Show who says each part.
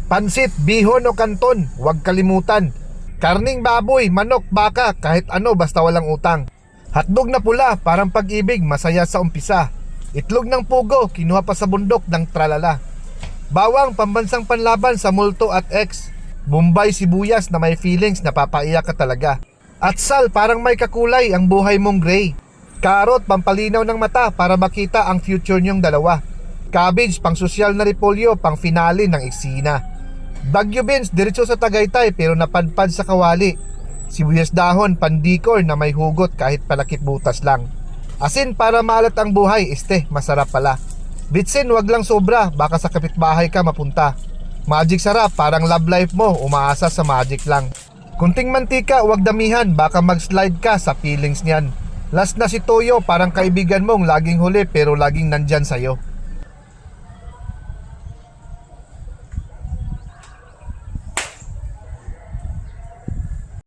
Speaker 1: Pansit, bihon o kanton, huwag kalimutan. Karning baboy, manok, baka, kahit ano basta walang utang. Hotdog na pula, parang pag-ibig, masaya sa umpisa. Itlog ng pugo, kinuha pa sa bundok ng tralala. Bawang, pambansang panlaban sa multo at ex. Bombay, sibuyas na may feelings, napapaiyak ka talaga. At sal, parang may kakulay ang buhay mong gray. Karot, pampalinaw ng mata para makita ang future niyong dalawa. Cabbage, pang sosyal na repolyo, pang finale ng eksena. Baguio beans, diretso sa Tagaytay pero napadpad sa kawali. Sibuyas dahon, pandikor na may hugot kahit palakip butas lang. Asin para maalat ang buhay, masarap pala. Bitsin, wag lang sobra, baka sa kapitbahay ka mapunta. Magic sarap, parang love life mo, umaasa sa magic lang. Kunting mantika, wag damihan, baka mag-slide ka sa feelings niyan. Last na si Toyo, parang kaibigan mong laging huli pero laging nandyan sa'yo.